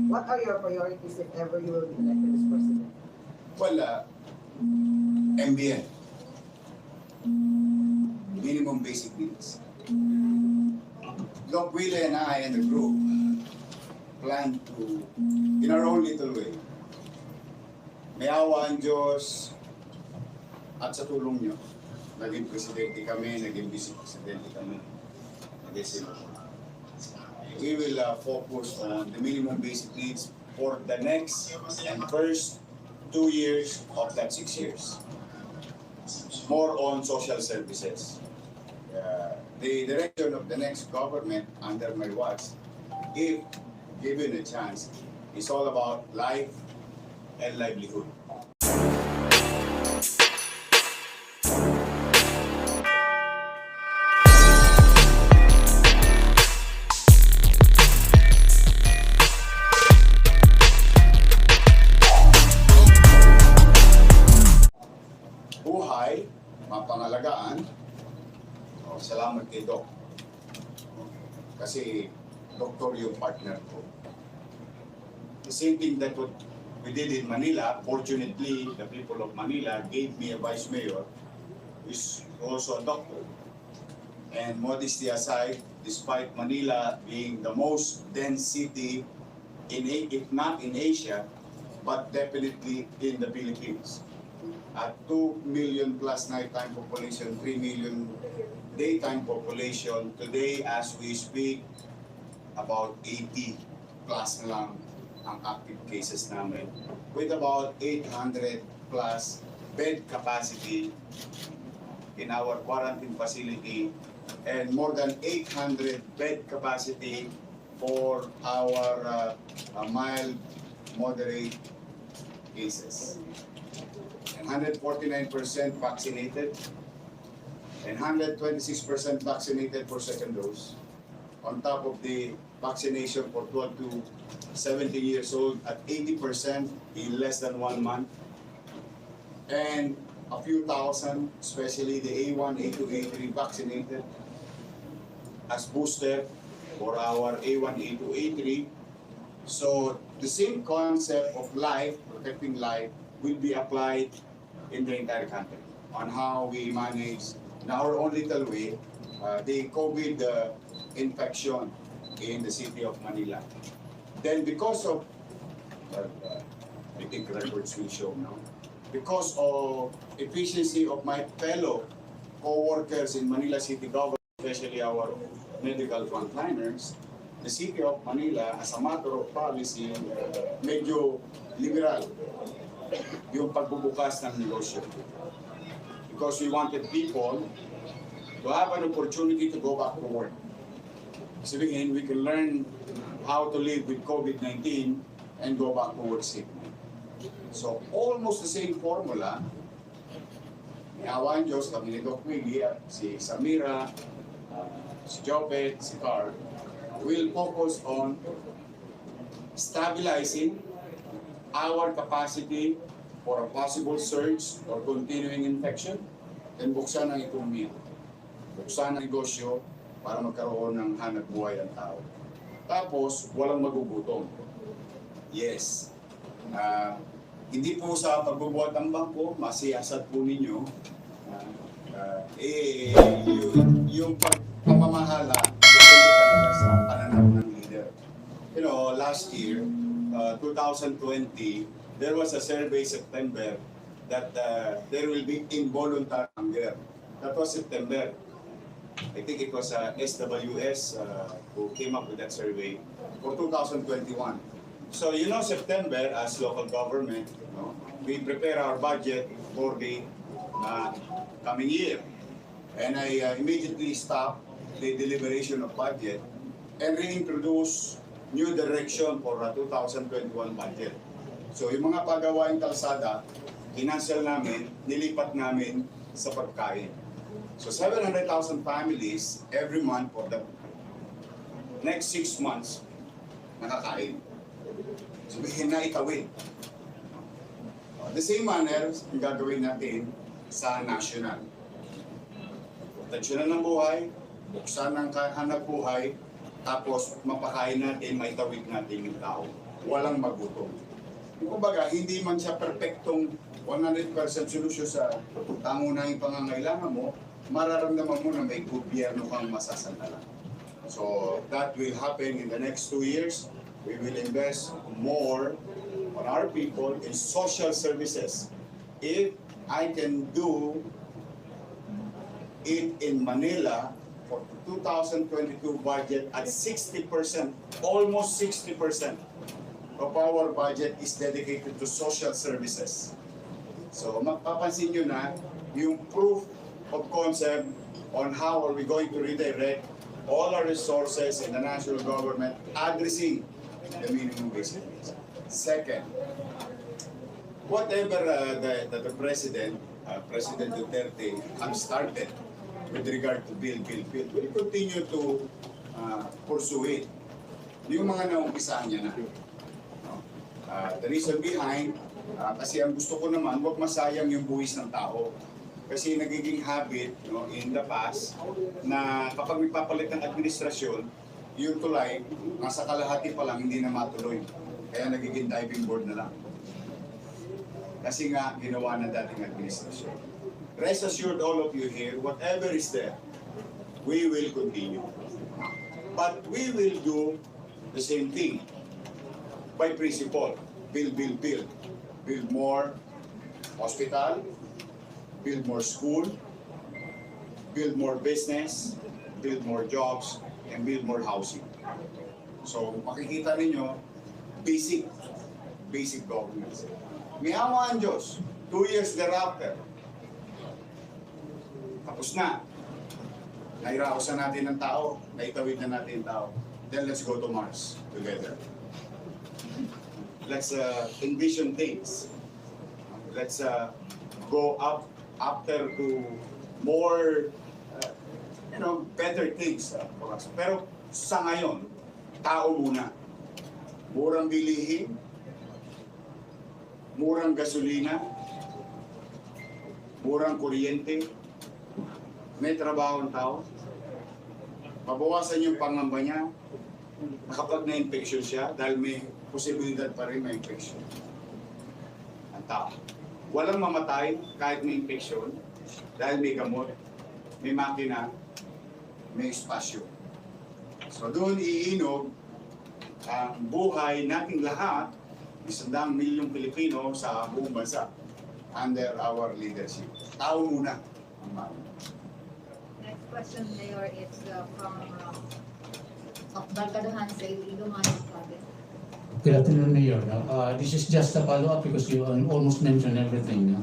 What are your priorities if ever you will be elected as president? Well, MBN, minimum basic needs. Doc Willie and I and the group plan to, in our own little way, may awa ang Diyos at sa tulong nyo, naging presidente kami, naging vice presidente kami, naging senador. We will focus on the minimum basic needs for the next and first 2 years of that 6 years. More on social services. The direction of the next government under my watch, if given a chance, is all about life and livelihood. Buhay, mapangalagaan. Salamat kay Doc. Kasi doktor yung partner ko. The same thing that what we did in Manila, fortunately, the people of Manila gave me a vice mayor who is also a doctor. And modesty aside, despite Manila being the most dense city, if not in Asia, but definitely in the Philippines. At 2 million plus nighttime population, 3 million daytime population, today as we speak, about 80 plus na lang ang active cases namin, with about 800 plus bed capacity in our quarantine facility and more than 800 bed capacity for our mild, moderate cases. And 149% vaccinated and 126% vaccinated for second dose. On top of the vaccination for 12 to 70 years old at 80% in less than 1 month. And a few thousand, especially the A1, A2, A3 vaccinated as booster for our A1, A2, A3. So the same concept of life, protecting life, will be applied in the entire country on how we manage in our own little way the COVID infection in the city of Manila. Then because of, I think records will show now, because of efficiency of my fellow co-workers in Manila City Government, especially our medical frontliners, the city of Manila, as a matter of policy, medyo liberal yung pagbubukas ng negosyo. Because we wanted people to have an opportunity to go back to work. Sabihin, we can learn how to live with COVID-19 and go back to work safely. So, almost the same formula. Niawan Diyos, kami ni Doc Willie, si Samira, si Jopet, si Carl, will focus on stabilizing our capacity for a possible surge or continuing infection, then buksan ang ekonomiya, buksan ang negosyo para magkaroon ng hanap buhay ang tao. Tapos, walang magugutom. Yes. Hindi po sa pagbubuhat ng bangko, masiyasat po ninyo, yung pamamahala, depende talaga sa pananaw ng leader. You know, last year, 2020, there was a survey September that there will be involuntary hunger. That was September. I think it was SWS who came up with that survey for 2021. So, you know, September, as local government, we prepare our budget for the coming year. And I immediately stopped the deliberation of budget and reintroduce new direction for 2021 budget. So, yung mga pagawaing kalsada, kinansel namin, nilipat namin sa pagkain. So, 700,000 families every month for the next 6 months nakakain. Sabihin na itawid. The same manner, yung gagawin natin sa national. Proteksyonan ng buhay, buksan ng hanap buhay, tapos mapakain natin, maitawid natin yung tao. Walang magutom. Kumbaga, hindi man siya perfectong 100% solusyon sa pangunahing pangangailangan mo, mararamdaman mo na may gobyerno kang masasandalan. So, that will happen in the next 2 years. We will invest more on our people in social services. If I can do it in Manila for 2022 budget at 60%, almost 60% of our budget is dedicated to social services. So mapapansin nyo na yung proof of concept on how are we going to redirect all our resources in the national government addressing the minimum basic needs. Second, whatever the President Duterte has started with regard to bill, we continue to pursue it. Yung mga naumpisahan niya na. The reason behind, kasi ang gusto ko naman, huwag masayang yung buwis ng tao. Kasi nagiging habit in the past na kapag nagpapalit ng administrasyon, yung tulay, nasa kalahati pa lang, hindi na matuloy. Kaya nagiging diving board na lang. Kasi nga, ginawa na dating administrasyon. Rest assured all of you here, whatever is there, we will continue. But we will do the same thing by principle. Build. Build more hospital, build more school, build more business, build more jobs, and build more housing. So makikita ninyo, basic governance. May awa ang Diyos, 2 years thereafter, tapos na. Nairausan natin ng tao, naitawid na natin ng tao. Then let's go to Mars together. Let's envision things. Let's go up after to more, better things for us. Pero sa ngayon, tao muna. Murang bilihin, murang gasolina, murang kuryente, may trabaho ang tao, mabawasan yung pangamba niya, kapag na-infection siya, dahil may posibilidad pa rin may infection. Ang tao. Walang mamatay kahit may infection, dahil may gamot, may makina, may espasyo. So doon iinog ang buhay nating lahat, 100 milyong Pilipino sa buong bansa under our leadership. Tao muna. Next question, Mayor, is from Maganda sa Ginawa. Good afternoon, Mayor. This is just a follow-up because you almost mentioned everything.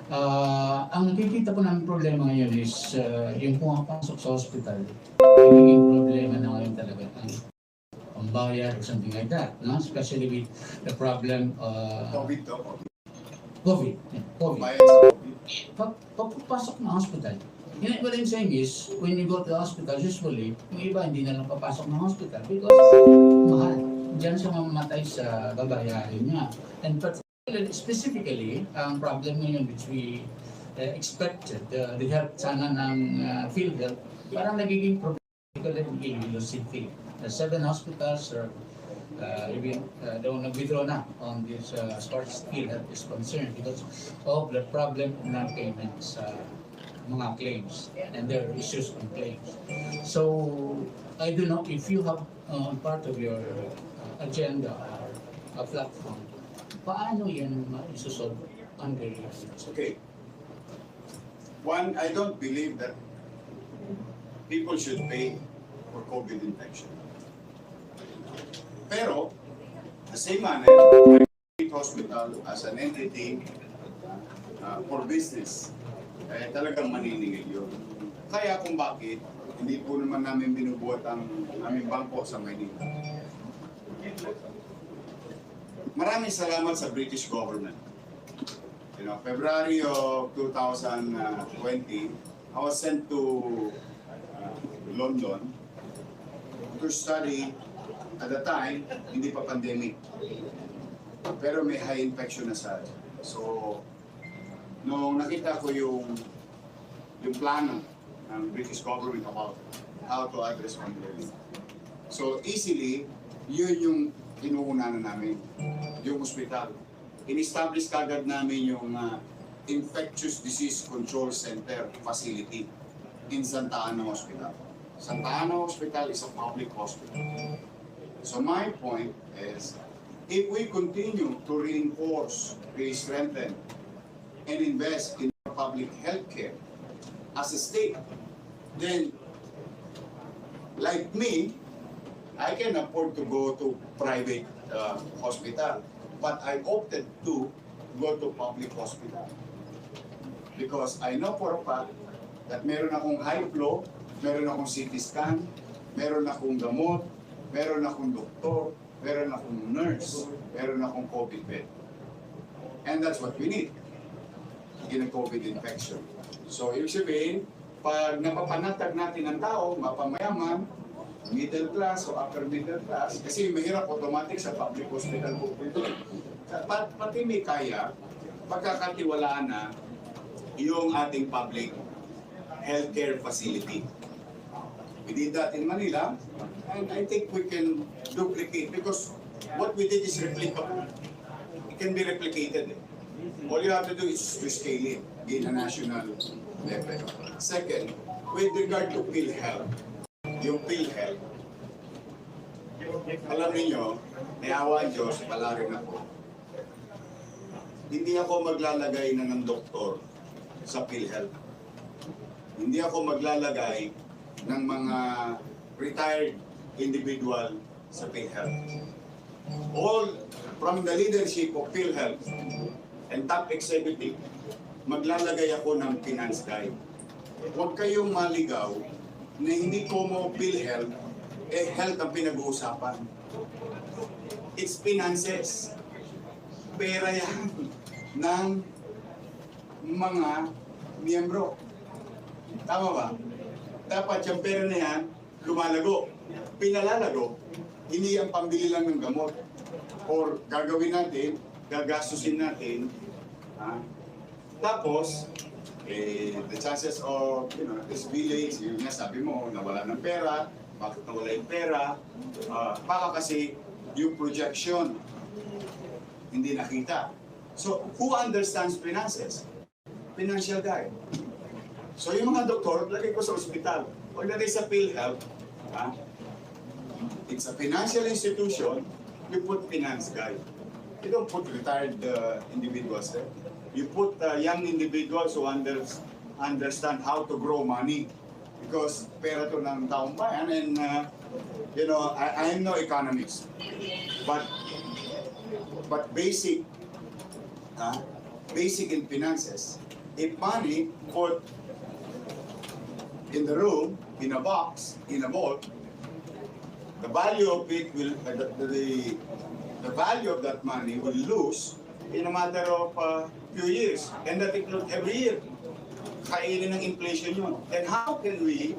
Ang nakikita po namin problema ngayon is yung pumapasok sa hospital. Nagiging problema na ngayon talaga ang pambayad or something like that. No? Especially with the problem COVID. Pagpasok ng hospital. What I'm saying is, when you go to the hospital, usually, yung iba hindi na lang papasok ng hospital because mahal. Diyan siya mamamatay sa babayarin niya. And particularly, specifically, ang problem ngayon which we expected, the help sana ng PhilHealth, parang nagiging problem in Iloilo City. The 7 hospitals are even nag-withdraw na on this as far as PhilHealth is concerned because of the problem ng payments sa mga claims and their issues on claims. So, I don't know if you have part of your agenda or a platform, paano yan ma-isosolve under your Okay. One, I don't believe that people should pay for COVID infection. Pero, the same manner, private hospital as an entity for business, talagang maniningil yun. Kaya kung bakit, hindi po naman namin binubuhat ang aming bangko sa Maynila. Maraming salamat sa British government. February of 2020, I was sent to London to study. At the time, hindi pa pandemic. Pero may high infection na sa. So, nung nakita ko yung plano ng British government about how to address pandemic, So easily, yun yung inuunahan namin, yung hospital. In-establish kagad namin yung Infectious Disease Control Center facility in Santa Ana Hospital. Santa Ana Hospital is a public hospital. So my point is, if we continue to reinforce, re-strengthen, and invest in public health care as a state, then like me, I can afford to go to private hospital, but I opted to go to public hospital because I know for a fact that meron akong high flow, meron akong CT scan, meron akong gamot, meron akong doktor, meron akong nurse, meron akong COVID bed. And that's what we need in a COVID infection. So, ibig sabihin, pag napapanatag natin ang tao, mapamayaman, middle class o upper middle class, kasi mahirap automatic sa public hospital po ito. Pati may kaya, pagkakatiwalaan na yung ating public healthcare facility. We did that in Manila, and I think we can duplicate because what we did is replicable. It can be replicated. All you have to do is to scale it in a national level. Second, with regard to PhilHealth, yung PhilHealth, alam niyo, may awa Diyos, pala rin ako. Hindi ako maglalagay na ng doktor sa PhilHealth. Hindi ako maglalagay ng mga retired individual sa PhilHealth. All from the leadership of PhilHealth and top executive, maglalagay ako ng finance guide. Huwag kayong maligaw na hindi ko mo PhilHealth, health ang pinag-uusapan. It's finances. Pera yan ng mga miyembro. Tama ba? Dapat yung pera na yan, lumalago. Pinalalago, hindi ang pambili lang ng gamot. Or gagawin natin, gagastusin natin. Tapos, the chances of, this village, yun nga sabi mo, nawala ng pera, bakit nawala yung pera? Baka kasi yung projection, hindi nakita. So, who understands finances? Financial guy. So, yung mga doktor, lagay ko sa ospital. Pag lagay sa PhilHealth, it's a financial institution, you put finance guy. You don't put retired individuals there. You put young individuals who understand how to grow money. Because pera to ng taong bayan, and I'm no economist. But basic in finances, if money put in the room, in a box, in a vault, the value of it will, the value of that money will lose in a matter of few years, and that includes every year. Kainin ng inflation yun. And how can we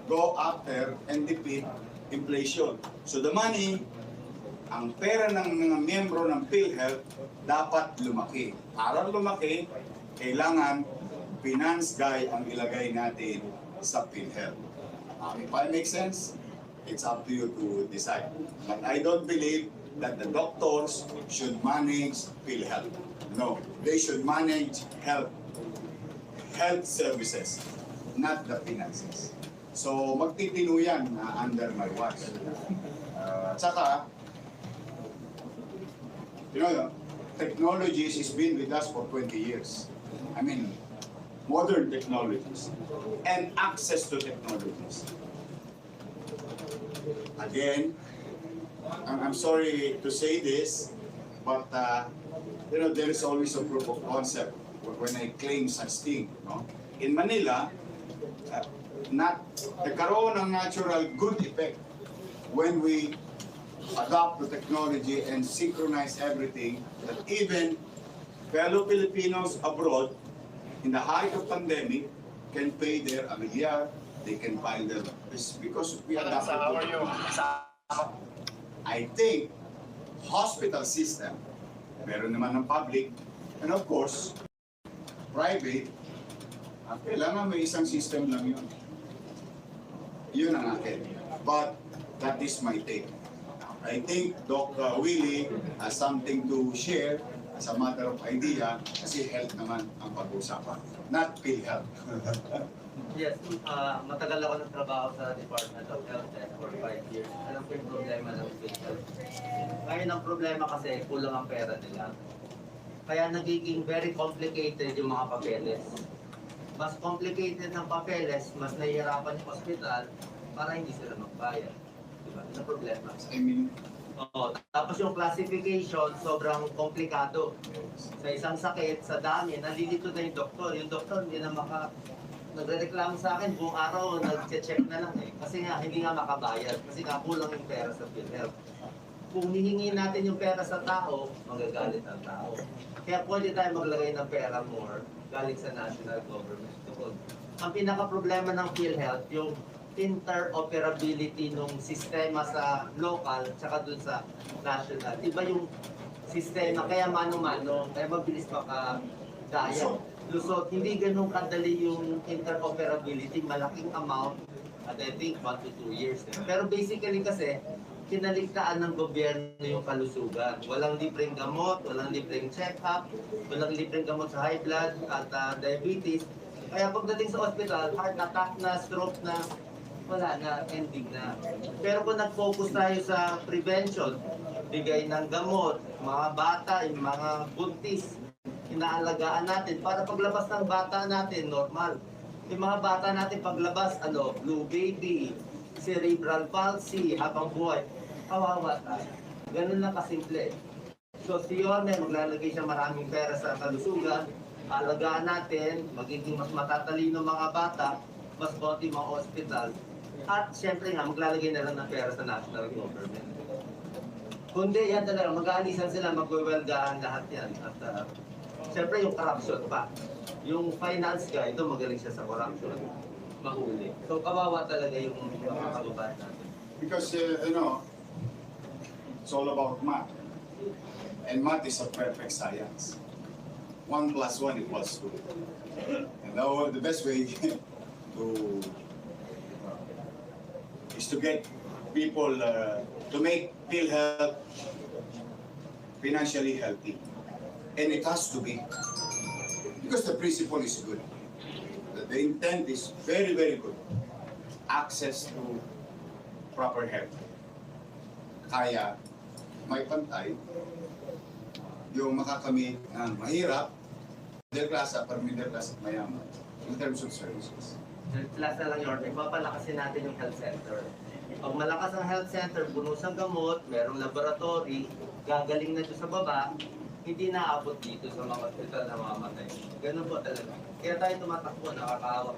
go after and defeat inflation? So the money, ang pera ng mga miyembro ng PhilHealth dapat lumaki. Para lumaki, kailangan finance guy ang ilagay natin sa PhilHealth. If I make sense, it's up to you to decide. But I don't believe that the doctors should manage PhilHealth. No, they should manage health services, not the finances. So magtitino yan under my watch. Tsaka, technologies has been with us for 20 years. I mean, modern technologies and access to technologies. Again, I'm sorry to say this, but there is always a proof of concept when I claim such thing. No? In Manila, nagkaroon ng natural good effect when we adopt the technology and synchronize everything, that even fellow Filipinos abroad, in the height of pandemic, can pay their amilyar, they can file their because we adapted. I think hospital system, meron naman ng public, and of course, private, kailangan may isang system lang yun. Yun ang akin. But that is my take. I think Doc Willie has something to share as a matter of idea kasi health naman ang pag-uusapan, not PhilHealth. Yes, matagal ako nagtrabaho sa Department of Health for 5 years. Alam ko yung problema ng PhilHealth. Ngayon ang problema kasi kulang ang pera nila. Kaya nagiging very complicated yung mga papeles. Mas complicated ng papeles, mas nahihirapan yung hospital para hindi sila magbayad. Diba? Ito ang problema. I mean, Oo. Tapos yung classification, sobrang komplikado. Sa isang sakit, sa dami, nalilito na yung doktor. Yung doktor hindi na nagre-reklamo sa akin, buong araw nag-check na lang eh. Kasi nga, hindi nga makabayad. Kasi nga, kulang yung pera sa PhilHealth. Kung hihingi natin yung pera sa tao, magagalit ang tao. Kaya pwede tayo maglagay ng pera more galing sa national government. Ang pinaka-problema ng PhilHealth, yung interoperability ng sistema sa local tsaka dun sa national. Iba yung sistema, kaya mano-mano, kaya mabilis makadaya. Lusot, hindi ganun kadali yung interoperability, malaking amount, at I think 1 to 2 years. Pero basically kasi, kinaligtaan ng gobyerno yung kalusugan. Walang libreng gamot, walang libreng check-up, walang libreng gamot sa high blood at diabetes. Kaya pagdating sa hospital, heart attack na, stroke na, wala na, ending na. Pero kung nag-focus tayo sa prevention, bigay ng gamot, mga bata, yung mga buntis, inaalagaan natin para paglabas ng bata natin, normal. Yung mga bata natin paglabas, blue baby, cerebral palsy, habang buhay, kawawa tayo. Ganun lang kasimple. So si Yorme, maglalagay siya maraming pera sa kalusugan, alagaan natin, magiging mas matatalino mga bata, mas konti mga hospital, at syempre nga, maglalagay na lang ng pera sa national government. Kundi yan talaga, mag-aalisan sila, magwewelgahan lahat yan. At syempre yung corruption pa. Yung finance guy, ito magaling siya sa corruption. Mahuli. So kawawa talaga yung mga kababayan natin. because, it's all about math. And math is a perfect science. 1 plus 1 equals 2. And now, the best way is to get people to make PhilHealth financially healthy. And it has to be. Because the principle is good. The intent is very, very good. Access to proper health. Kaya may pantay yung makakamit ng mahirap, middle class, upper middle class at mayaman in terms of services. Last na lang yun, ipapalakasin natin yung health center. Pag malakas ang health center, puno sa gamot, merong laboratory, gagaling na doon sa baba, hindi naabot dito sa mga hospital na mamamatay. Ganun po talaga. Kaya tayo tumatakbo, nakakaawa.